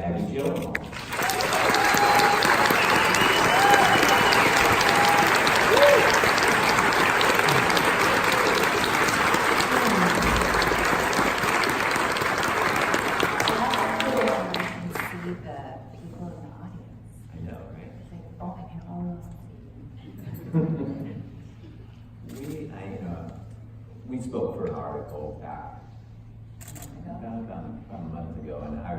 Maggie Gyllenhaal. We spoke for an article back about a month ago, and I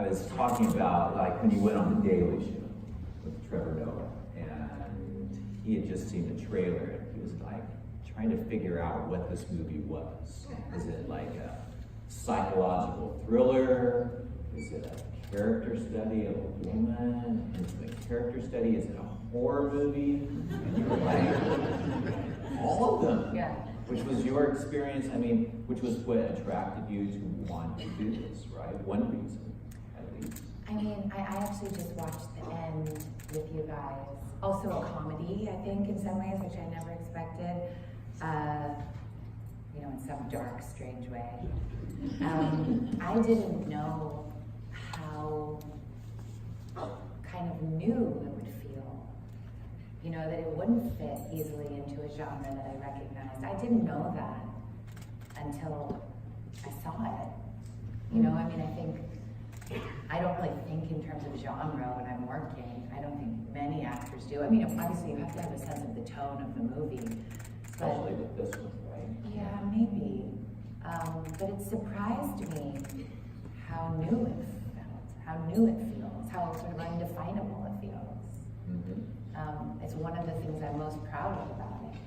was talking about like when you went on the Daily Show with Trevor Noah, and he had just seen the trailer, and he was like trying to figure out what this movie was. Is it like a psychological thriller? Is it a character study of a woman? Is it a character study? Is it a horror movie? And you were like, all of them. Yeah. Which was your experience, I mean, which was what attracted you to want to do this, right? One reason, at least. I mean, I actually just watched the end with you guys. Also a comedy, I think, in some ways, which I never expected. In some dark, strange way. I didn't know how kind of new it would feel. That it wouldn't fit easily into a genre that I recognized. I didn't know that until I saw it. I don't really think in terms of genre when I'm working. I don't think many actors do. Obviously you have to have a sense of the tone of the movie. Especially with this one, right? Yeah, maybe. But it surprised me how new it felt, how new it feels, how sort of undefinable it feels. Mm-hmm. It's one of the things I'm most proud of about it.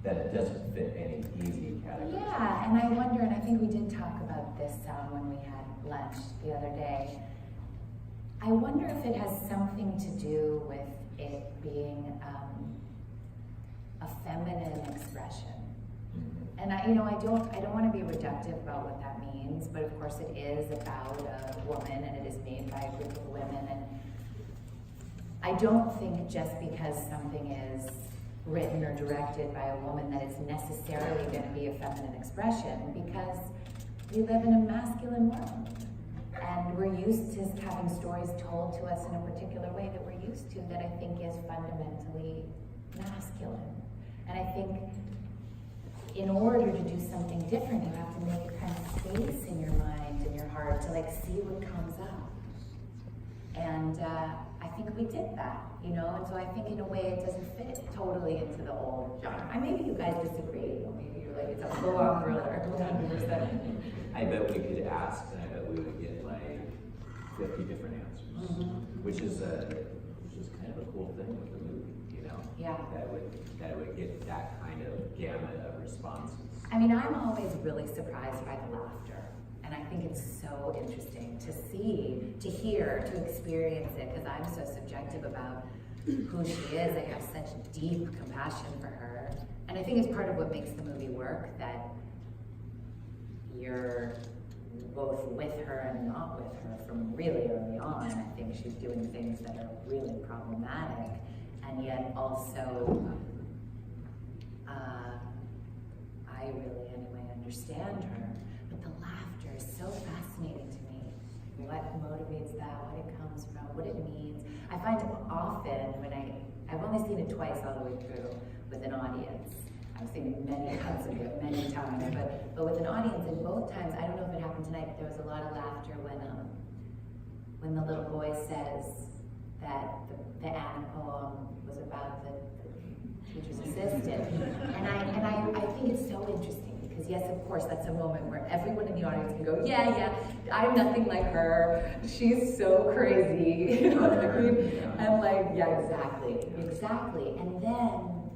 That it doesn't fit any easy category. Yeah, and I wonder, and I think we did talk about this when we had lunch the other day. I wonder if it has something to do with it being a feminine expression. Mm-hmm. And I don't want to be reductive about what that means, but of course it is about a woman, and it is made by a group of women. And I don't think just because something is written or directed by a woman that it's necessarily going to be a feminine expression, because we live in a masculine world. And we're used to having stories told to us in a particular way that we're used to that I think is fundamentally masculine. And I think in order to do something different, you have to make a kind of space in your mind and your heart to see what comes up. And I think we did that, and so I think in a way it doesn't fit totally into the old genre. Maybe you guys disagree, maybe you're like, it's a full-on thriller, 100%. I bet we could ask, and I bet we would get 50 different answers, which is kind of a cool thing with the movie, Yeah. That would get that kind of gamut of responses. I'm always really surprised by the laughter. And I think it's so interesting to see, to hear, to experience it, because I'm so subjective about who she is. I have such deep compassion for her. And I think it's part of what makes the movie work, that you're both with her and not with her from really early on. I think she's doing things that are really problematic, and yet also, I really, anyway, understand her. But the laughter is so fascinating to me. What motivates that, what it comes from, what it means. I find often when I've only seen it twice all the way through with an audience. I've seen it many times, many times, but with an audience, and both times, I don't know if it happened tonight, but there was a lot of laughter when the little boy says that the Anna poem was about the teacher's assistant. And I think it's so interesting, because yes, of course, that's a moment where everyone in the audience can go, yeah, I'm nothing like her. She's so crazy. You know what I mean? And yeah, exactly. And then,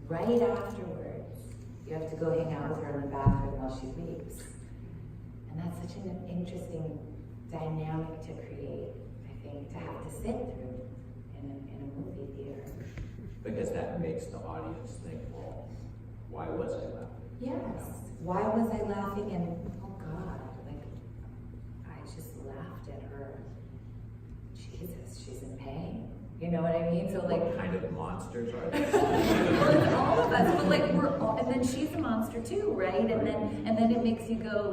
right afterwards, you have to go hang out with her in the bathroom while she weeps. And that's such an interesting dynamic to create, I think, to have to sit through in a movie theater. Because that makes the audience think, well, why was I laughing? Yes. Why was I laughing? And oh God, I just laughed at her. Jesus, she's in pain. You know what I mean? So what kind of monsters are they? Well, it's all of us. But we're all, and then she's a monster too, right? And then it makes you go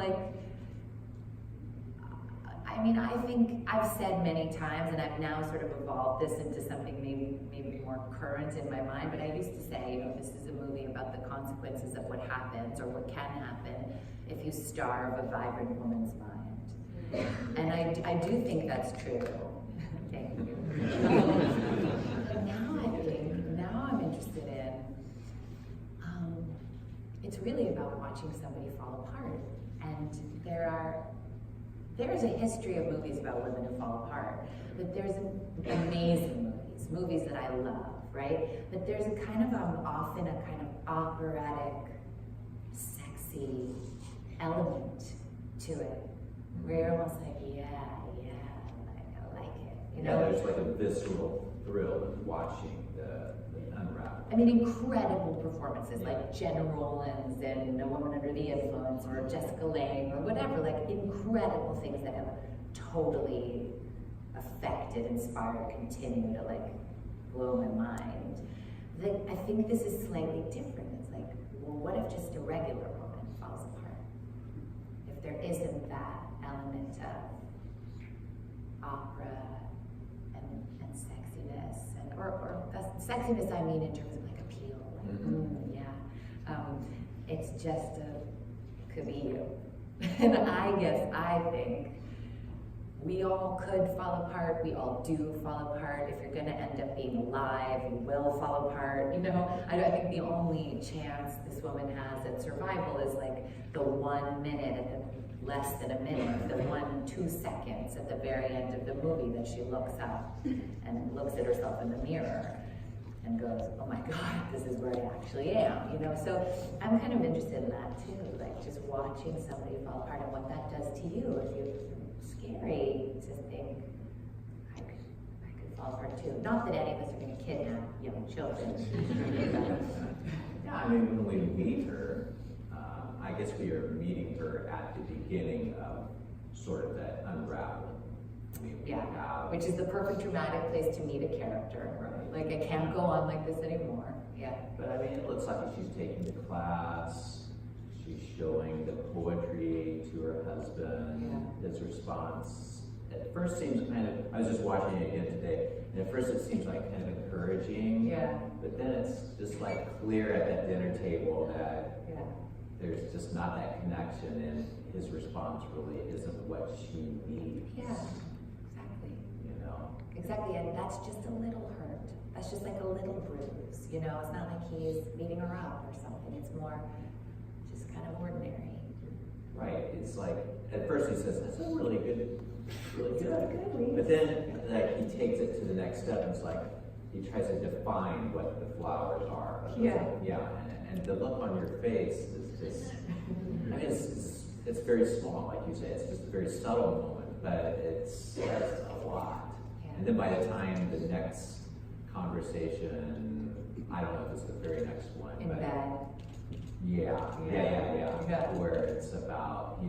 I mean, I think I've said many times, and I've now sort of evolved this into something maybe more current in my mind, but I used to say, you know, this is a movie about the consequences of what happens or what can happen if you starve a vibrant woman's mind. And I do think that's true. Thank you. Now I'm interested in, it's really about watching somebody fall apart. And there's a history of movies about women who fall apart, but there's amazing movies that I love, right? But there's a kind of, often a kind of operatic, sexy element to it, where you're almost like, yeah, I like it, you know? Yeah, there's like a visceral thrill in watching the unravel. I mean, incredible performances, like Jenna Rollins in A Woman Under the Influence, or Jessica Lange, or whatever, like incredible things that have totally affected, inspired, continue to like blow my mind. I think this is slightly different. It's like, well, what if just a regular woman falls apart? If there isn't that element of opera and sexiness, or sexiness I mean in terms of like appeal, like, it's just could be you. And I think we all could fall apart, we all do fall apart. If you're gonna end up being alive, you will fall apart, you know? I think the only chance this woman has at survival is like the 1 minute, less than a minute, the 1-2 seconds at the very end of the movie that she looks up and looks at herself in the mirror and goes, oh my God, this is where I actually am, you know? So I'm kind of interested in that too, like just watching somebody fall apart and what that does to you. If you scary to think I could fall apart too. Not that any of us are going to kidnap young children. Yeah, I mean, when we meet her, I guess we are meeting her at the beginning of sort of that unraveling. Which is the perfect dramatic place to meet a character. Right. Like, I can't go on like this anymore. Yeah. But I mean, it looks like she's taking the class. She's showing the poetry to her husband. Yeah. His response at first seems kind of, I was just watching it again today, and at first it seems like kind of encouraging. Yeah. But then it's just like clear at that dinner table that there's just not that connection, and his response really isn't what she needs. Yeah, exactly. You know? Exactly, and that's just a little hurt. That's just like a little bruise, you know? It's not like he's beating her up or something. It's more just kind of ordinary. Right, it's like, at first he says, that's really good. Good. But then, like, he takes it to the next step, and it's like, he tries to define what the flowers are. Yeah, and the look on your face is just, I mean, it's very small, like you say, it's just a very subtle moment, but it says a lot. Yeah. And then by the time the next conversation, I don't know if it's the very next one. In bed. Yeah. Where it's about,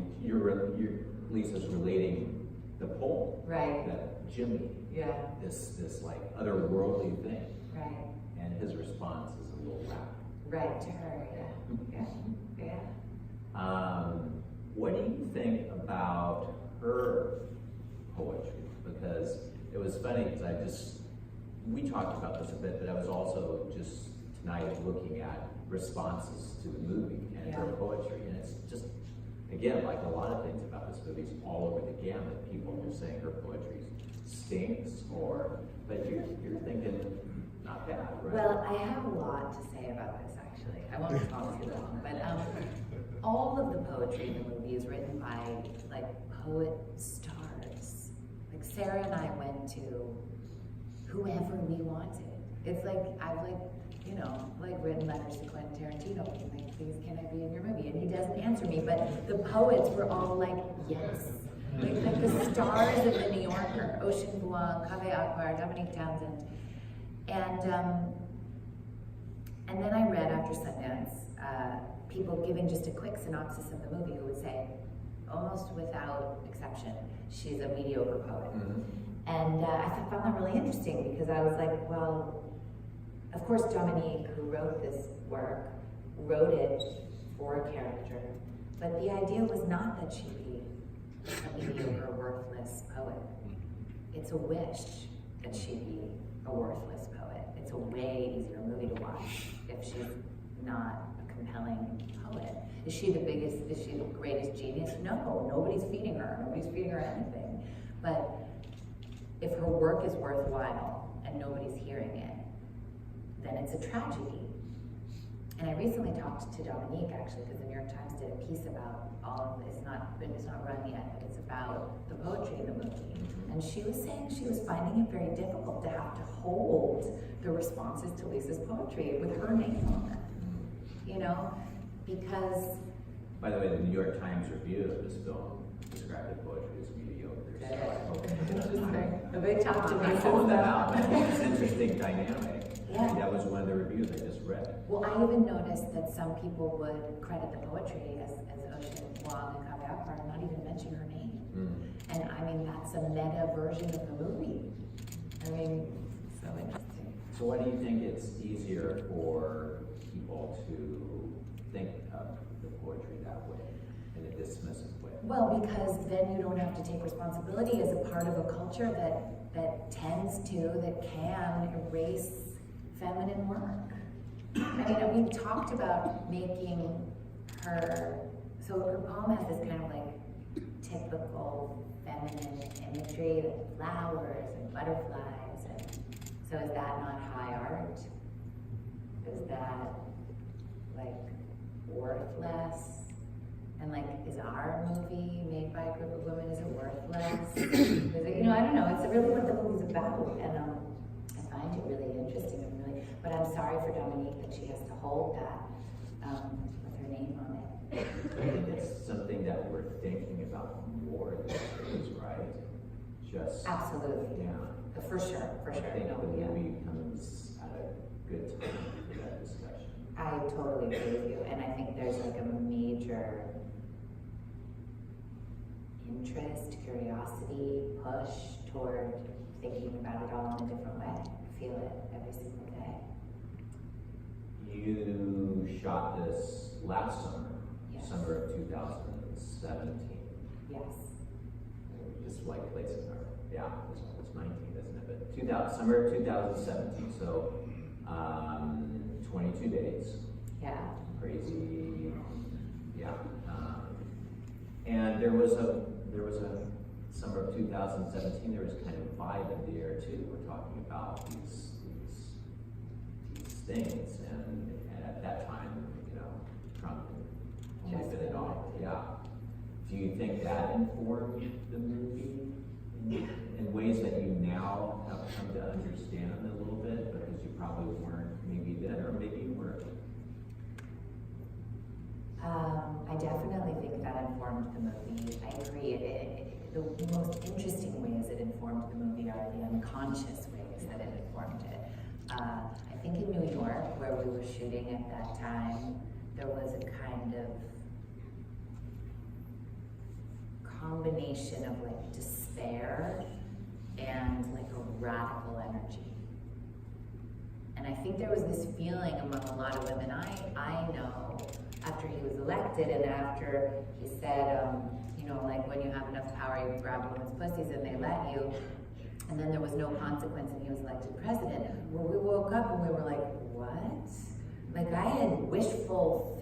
Lisa's relating the poem. Right. That Jimmy. Yeah. This like otherworldly thing. Right. And his response is a little rap. Right, to her, yeah. What do you think about her poetry? Because it was funny, because we talked about this a bit, but I was also just tonight looking at responses to the movie and her poetry, and it's just, again, like a lot of things about this movie, it's all over the gamut. People are saying her poetry stinks, but you're thinking, not bad, right? Well, I have a lot to say about this, actually. I won't talk too long, but all of the poetry in the movie is written by, like, poet stars. Like, Sarah and I went to whoever we wanted. It's like, I've, written letters to Quentin Tarantino, being like, please, can I be in your movie? And he doesn't answer me, but the poets were all like, yes. Like the stars of the New Yorker, Ocean Vuong, Kaveh Akbar, Dominique Townsend. And then I read after Sundance, people giving just a quick synopsis of the movie who would say, almost without exception, she's a mediocre poet. Mm-hmm. And I found that really interesting, because I was like, well, of course Dominique, who wrote this work, wrote it for a character, but the idea was not that she'd be a mediocre, worthless it's a wish that she'd be a worthless poet. It's a way easier movie to watch if she's not a compelling poet. Is she the greatest genius? No, nobody's feeding her anything. But if her work is worthwhile and nobody's hearing it, then it's a tragedy. And I recently talked to Dominique, actually, because the New York Times did a piece about all of this. It's not run yet, but it's about the poetry in the movie. And she was saying she was finding it very difficult to have to hold the responses to Lisa's poetry with her name on them. You know, because... By the way, the New York Times review of this film described the poetry as mediocre. Interesting. Have they talked to me I called that out, but it's an interesting dynamic. Yeah. That was one of the reviews I just read. Well, I even noticed that some people would credit the poetry as Ocean Vuong and Kaviakar, not even mention her name. And I mean, that's a meta version of the movie. I mean, so interesting. So why do you think it's easier for people to think of the poetry that way, in a dismissive way? Well, because then you don't have to take responsibility as a part of a culture that can erase feminine work. I mean, we talked about making her, so her poem has this kind of like typical feminine imagery, like flowers and butterflies, and so is that not high art? Is that like worthless? And like, is our movie made by a group of women, is it worthless? Is it, you know, I don't know, it's really what the movie's about, and I find it really interesting and really, but I'm sorry for Dominique that she has to hold that with her name on it. I think it's something that we're thinking about more these days, right? Just Absolutely. yeah, For sure. I think the movie comes at a good time for that discussion. I totally agree with you, and I think there's like a major interest, curiosity, push toward thinking about it all in a different way. I feel it every single day. You shot this last summer, Yes. summer of 2017. Yes. Just like placing her. Yeah, it's 19, isn't it? But summer of 2017. So 22 days. Yeah. Crazy. Yeah. And there was a summer of 2017. There was kind of a vibe in the air too. We're talking about these things, and at that time, you know, Trump had only been in office. Yeah. Do you think that informed the movie in ways that you now have come to understand a little bit, because you probably weren't maybe then, or maybe you were? I definitely think that informed the movie. I agree. The most interesting ways it informed the movie are the unconscious ways that it informed it. I think in New York, where we were shooting at that time, there was a kind of combination of like despair and like a radical energy. And I think there was this feeling among a lot of women I know after he was elected, and after he said, you know, like when you have enough power, you grab women's pussies and they let you, and then there was no consequence and he was elected president. Well, we woke up and we were like, what? Like I had wishful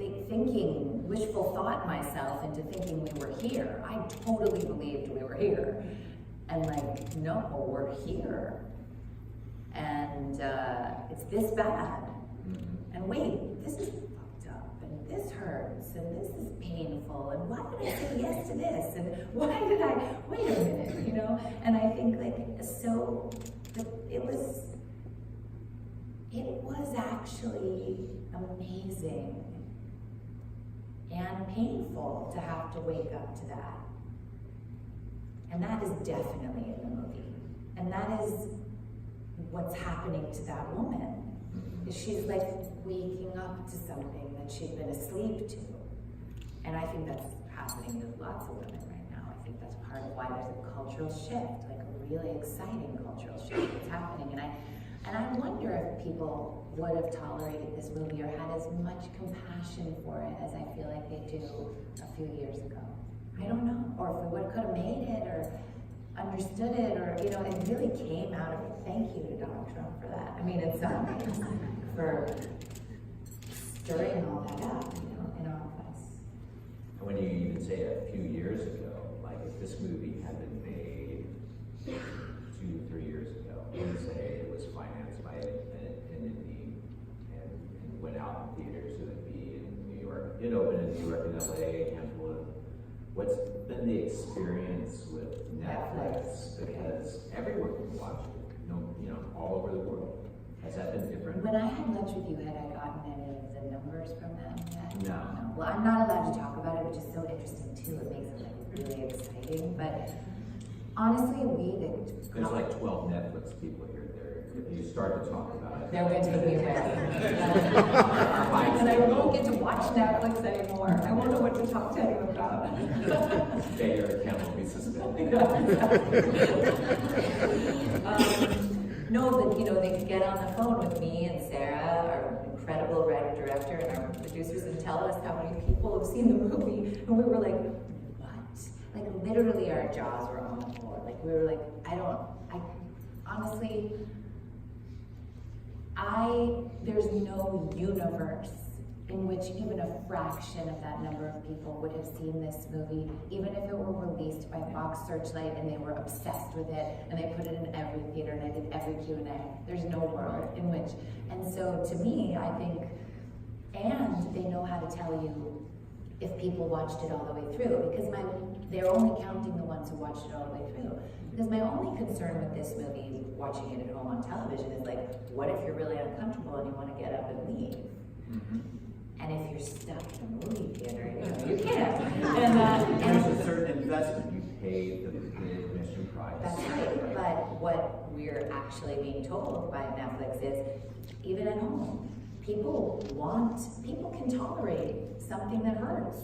thought myself into thinking we were here. I totally believed we were here. And like, no, we're here. And it's this bad. And wait, this is fucked up, and this hurts, and this is painful, and why did I say yes to this? And why did I, wait a minute, you know? And I think like, so, it was actually amazing and painful to have to wake up to that. And that is definitely in the movie. And that is what's happening to that woman. Is she's like waking up to something that she'd been asleep to. And I think that's happening with lots of women right now. I think that's part of why there's a cultural shift, like a really exciting cultural shift that's happening. And I wonder if people would have tolerated this movie or had as much compassion for it as I feel like they do a few years ago. I don't know. Or if we could have made it or understood it, or, you know, it really came out of it. Thank you to Donald Trump for that. I mean, it's for stirring all that up, you know, in all of us. And when you even say a few years ago, like if this movie had been made 2-3 years ago, and say it was financed by an indie and went out in theaters, it would be in New York. It opened in New York and LA, a handful of. What's been the experience with Netflix? Because everyone can watch it, you know, all over the world. Has that been different? When I had lunch with you, had I gotten any of the numbers from them yet? No. Well, I'm not allowed to talk about it, which is so interesting too. It makes it like really exciting. But honestly, there's like 12 Netflix people here. If you start to talk about it, they're going to take me away. And I won't get to watch Netflix anymore. I won't know what to talk to anyone about. Okay, your account will be suspended. No, but you know, they could get on the phone with me and Sarah, our incredible writer-director, and our producers, and tell us how many people have seen the movie. And we were like, what? Like literally our jaws were on the floor. Like we were like, honestly, there's no universe in which even a fraction of that number of people would have seen this movie, even if it were released by Fox Searchlight and they were obsessed with it and they put it in every theater and I did every Q&A. There's no world in which. And so to me, I think, and they know how to tell you if people watched it all the way through, because they're only counting the ones who watched it all the way through. Because my only concern with this movie, watching it at home on television, is like, what if you're really uncomfortable and you want to get up and leave? Mm-hmm. And if you're stuck in a movie theater, you can't. And there's a certain investment. You pay the admission price. That's right. But what we're actually being told by Netflix is, even at home, people can tolerate something that hurts.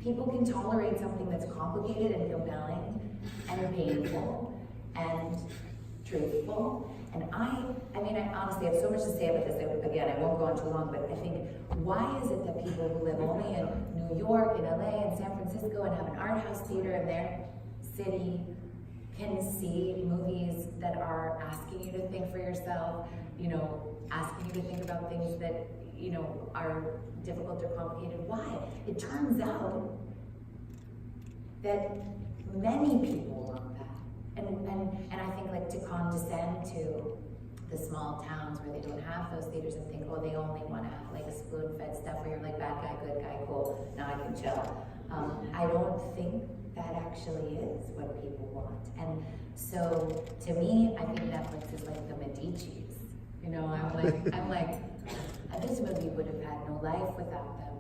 People can tolerate something that's complicated and compelling and painful and truthful. And I honestly have so much to say about this. Again, I won't go on too long, but I think, why is it that people who live only in New York and LA and San Francisco and have an art house theater in their city can see movies that are asking you to think for yourself, you know, asking you to think about things that, you know, are difficult or complicated? Why? It turns out that many people want that. And I think, like, to condescend to the small towns where they don't have those theaters and think, oh, they only want to have like a spoon-fed stuff where you're like, bad guy, good guy, cool, now I can chill. I don't think that actually is what people want. And so, to me, I think Netflix is like the Medicis. You know, I'm like, this movie would have had no life without them.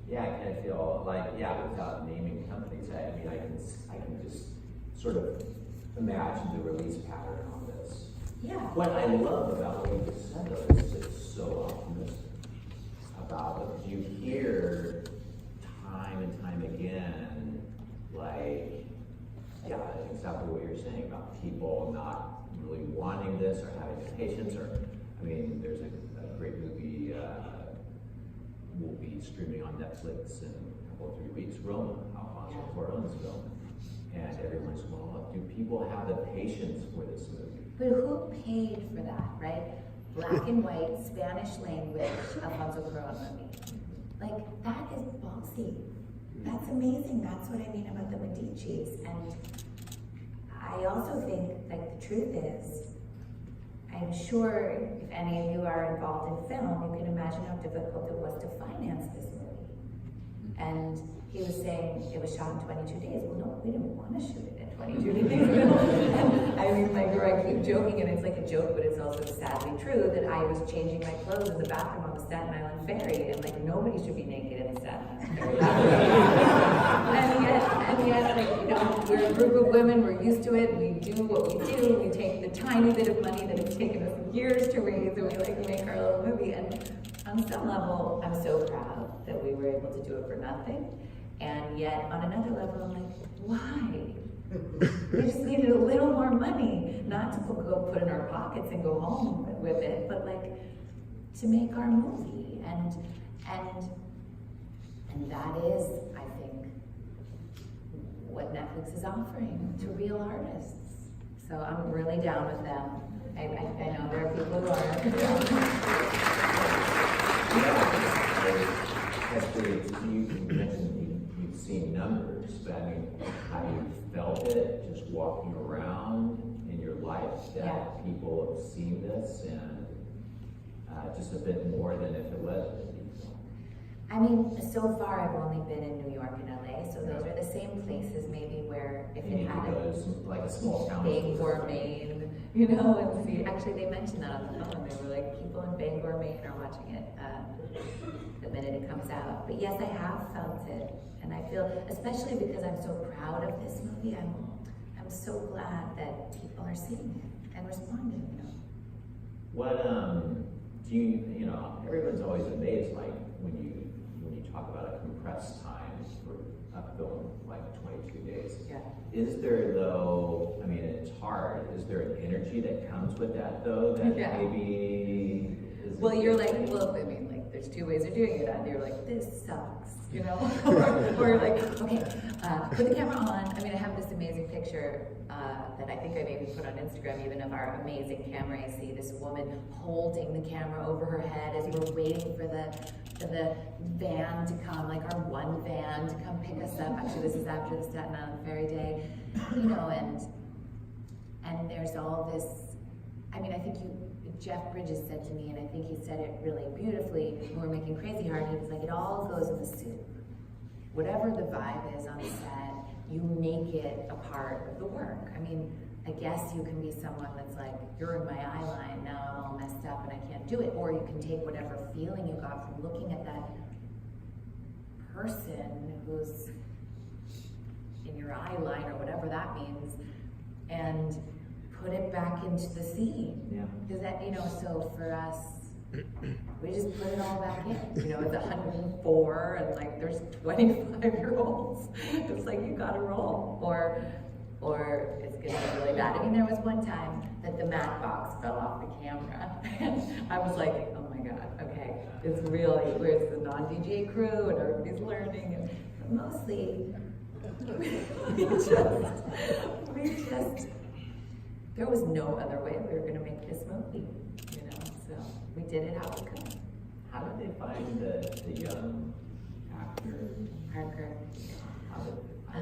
Yeah, I kind of feel like, without naming companies, I mean, I can just sort of imagine the release pattern on this. Yeah. What I love about what you just said, though, is it's so optimistic about it. You hear time and time again, like, exactly what you're saying about people not really wanting this or having the patience, or, I mean, there's a great movie will be streaming on Netflix in a couple of 3 weeks, Roma, Alfonso Cuarón's film. And everyone's, well, do people have the patience for this movie? But who paid for that, right? Black and white, Spanish language, Alfonso Cuarón movie. Like, that is ballsy. That's amazing. That's what I mean about the Medicis. And I also think, like, the truth is, I'm sure if any of you are involved in film, you can imagine how difficult it was to finance this movie. And he was saying it was shot in 22 days. Well, no, we didn't want to shoot it in 22 days. And I mean, like, I keep joking, and it's like a joke, but it's also sadly true, that I was changing my clothes in the bathroom on the Staten Island ferry, and like, nobody should be naked in the Staten Island ferry. and yet, like, you know, we're a group of women, we're used to it, we do what we do, we take the tiny bit of money that has taken us years to raise, and we like make our little movie. And on some level, I'm so proud that we were able to do it for nothing. And yet, on another level, I'm like, why? We just needed a little more money, not to go put in our pockets and go home with it, but like to make our movie. And that is, I think, what Netflix is offering to real artists. So I'm really down with them. I know there are people who aren't. That's great. You mentioned you've seen numbers, but I mean, have you felt it just walking around in your life that people have seen this and just a bit more than if it wasn't? I mean, so far I've only been in New York and LA, so those are the same places maybe where if You it need to had go to like a small town. Bangor, Maine, you know, and see. Actually, they mentioned that on the phone. They were like, people in Bangor, Maine are watching it the minute it comes out. But yes, I have felt it, and I feel, especially because I'm so proud of this movie. I'm so glad that people are seeing it and responding. You know. What do you know? Everyone's always amazed, like when you talk about a compressed time for a film like 22 days. Yeah. Is there though? I mean, it's hard. Is there an energy that comes with that though? That maybe. Well, you're like, well, I mean, like, there's two ways of doing it. Either you're like, this sucks, you know, or you're like, okay, put the camera on. I mean, I have this amazing picture that I think I maybe put on Instagram, even of our amazing camera. I see this woman holding the camera over her head as we're waiting for the van to come, like our one van to come pick us up. Actually, this is after the Staten Island Ferry Day, you know, and there's all this. I mean, I think Jeff Bridges said to me, and I think he said it really beautifully when we're making Crazy Heart, he was like, it all goes in the soup. Whatever the vibe is on set, you make it a part of the work. I mean, I guess you can be someone that's like, you're in my eye line, now I'm all messed up and I can't do it. Or you can take whatever feeling you got from looking at that person who's in your eye line or whatever that means, and put it back into the scene. Yeah. Because that, you know, so for us, we just put it all back in. You know, it's 104 and like there's 25-year-olds. It's like you gotta roll. Or it's gonna be really bad. I mean, there was one time that the mat box fell off the camera. And I was like, oh my God, okay, it's really, where's the non-DJ crew and everybody's learning. And mostly, we just, there was no other way we were going to make this movie, you know, so we did it how we could. How did they find the young actor? Parker. I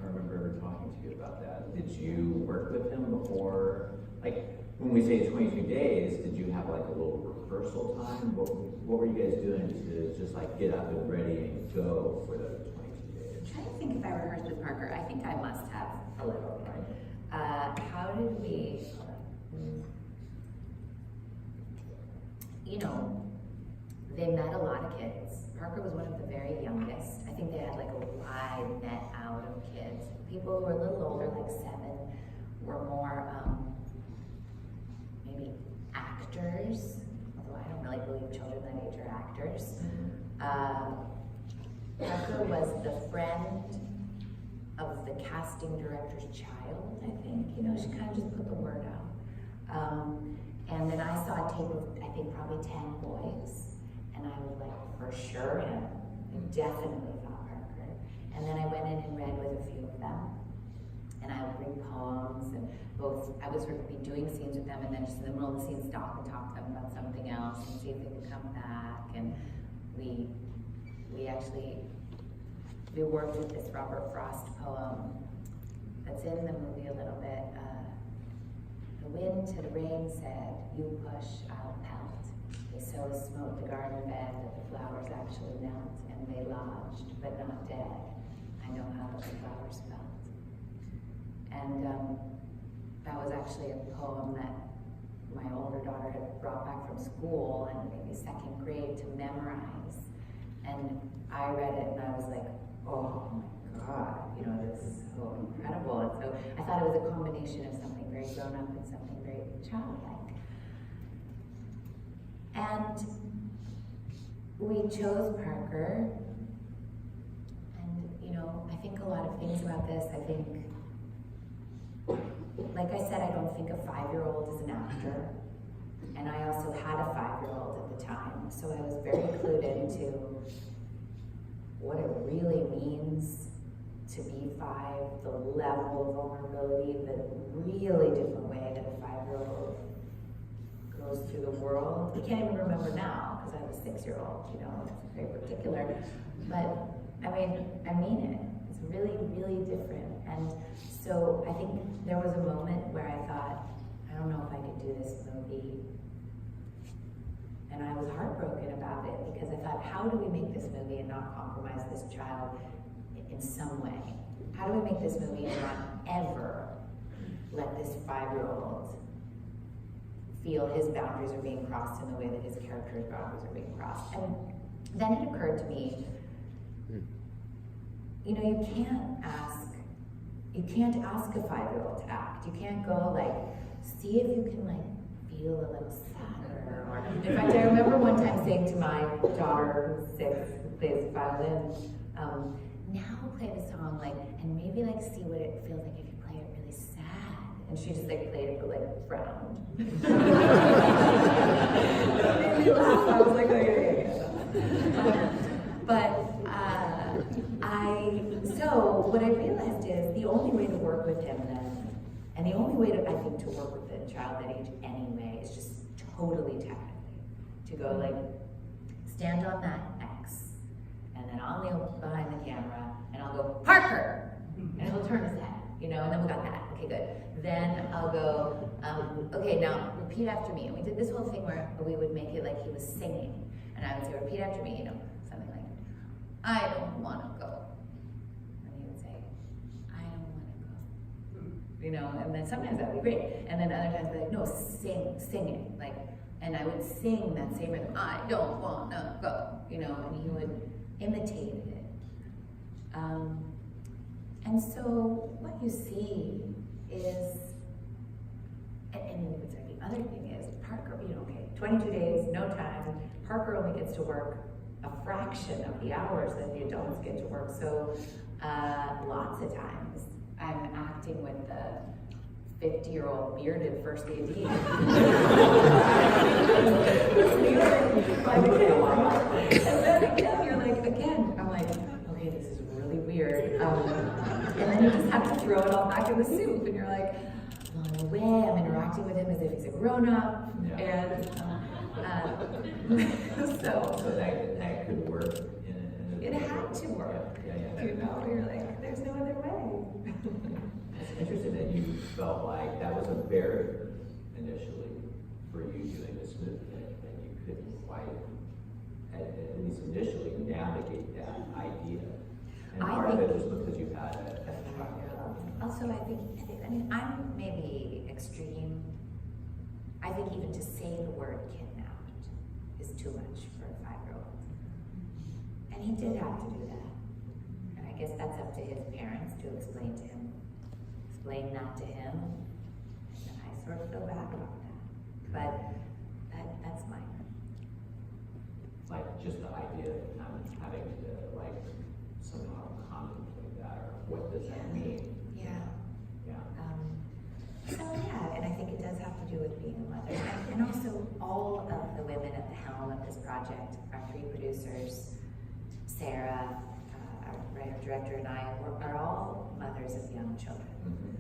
remember talking to you about that. Did you work with him before? Like, when we say 22 days, did you have like a little rehearsal time? What were you guys doing to just like get up and ready and go for the 22 days? I'm trying to think if I rehearsed with Parker. I think I must have a little, right? How did we, you know, they met a lot of kids. Parker was one of the very youngest. I think they had like a wide net out of kids. People who were a little older, like 7, were more maybe actors, although I don't really believe children that age are actors. Parker was the friend of the casting director's child, I think. You know, she kind of just put the word out. And then I saw a tape of, I think, probably 10 boys. And I was like, for sure him. I definitely thought Parker. And then I went in and read with a few of them. And I would bring poems, and I was be doing scenes with them, and then just in the middle of the scene stop and talk to them about something else and see if they could come back. And we worked with this Robert Frost poem that's in the movie a little bit. The wind to the rain said, you push, I'll pelt. They so smote the garden bed that the flowers actually melt, and they lodged, but not dead. I know how those flowers felt. And that was actually a poem that my older daughter had brought back from school in maybe 2nd grade to memorize. And I read it and I was like, oh my God, you know, this is so incredible. And so I thought it was a combination of something very grown up and something very childlike. And we chose Parker. And, you know, I think a lot of things about this, I think, like I said, I don't think a 5-year-old is an actor. And I also had a 5-year-old at the time. So I was very clued into what it really means to be 5, the level of vulnerability, the real really different way that a 5-year-old goes through the world. I can't even remember now, because I have a 6-year-old, you know, it's very particular. But, I mean it. It's really, really different. And so I think there was a moment where I thought, I don't know if I could do this movie. And I was heartbroken about it, because I thought, how do we make this movie and not compromise this child in some way? How do we make this movie and not ever let this 5-year-old feel his boundaries are being crossed in the way that his character's boundaries are being crossed? And then it occurred to me, you know, you can't ask a 5-year-old to act. You can't go like, see if you can like feel a little sadder. Or, in fact, I remember one time saying to my daughter, who's 6, who plays violin, now play the song like, and maybe like see what it feels like if you play it really sad. And she just like played it but like frowned. It made me laugh. I was like, okay. So what I realized is the only way to work with him then, and the only way I think to work with a child that age anyway, is just totally technically. To go like, stand on that X, and then I'll kneel behind the camera, and I'll go, Parker! And he'll turn his head, you know, and then we got that. Okay, good. Then I'll go, okay, now repeat after me. And we did this whole thing where we would make it like he was singing. And I would say, repeat after me, you know, something like, I don't want to go. And he would say, I don't want to go. You know, and then sometimes that would be great. And then other times I'd be like, no, sing it. Like, and I would sing that same rhythm, I don't want to go. You know, and he would imitate it. And so what you see is, and the other thing is, Parker, you know, okay, 22 days, no time. Parker only gets to work a fraction of the hours that the adults get to work. So lots of times I'm acting with the 50-year-old bearded first AD. And then again, you're like, I'm like, okay, this is really weird. And then you just have to throw it all back in the soup, and you're like, well, in a way, I'm interacting with him as if he's a grown-up. Yeah. And so that could work. It had to work. Yeah. You know, you're like, there's no other way. It's interesting that you felt like that was a barrier initially for you doing this movie, that you couldn't quite, at least initially, navigate that idea. And part of it was because you had a child. Also, I mean, I'm maybe extreme. I think even to say the word kidnapped is too much for a 5-year-old. And he did have to do that. And I guess that's up to his parents to explain that to him. And I sort of feel bad about that. But that's mine. Like just the idea of having to like somehow contemplate that, or what does that mean? Yeah. Yeah. So yeah, and I think it does have to do with being a mother. And also all of the women at the helm of this project, our 3 producers, Sarah, our writer-director, and I, are all mothers of young children. Mm-hmm.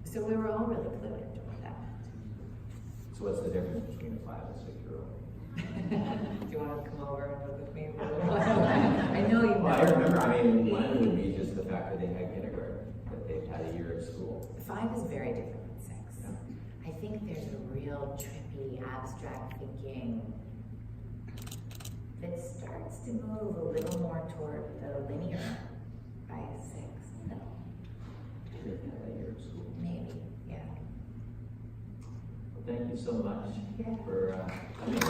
So we were all really fluid into what that meant. So what's the difference between a 5 and 6-year-old? Do you want to come over and live with me for a little while? I know you know. Well, I remember, one would be just the fact that they had kindergarten, that they've had a year at school. 5 is very different than 6. Yeah. I think there's a real trippy, abstract thinking that starts to move a little more toward the linear by 6. No. They've had a year at school. Maybe, yeah. Well, thank you so much Yeah. for coming.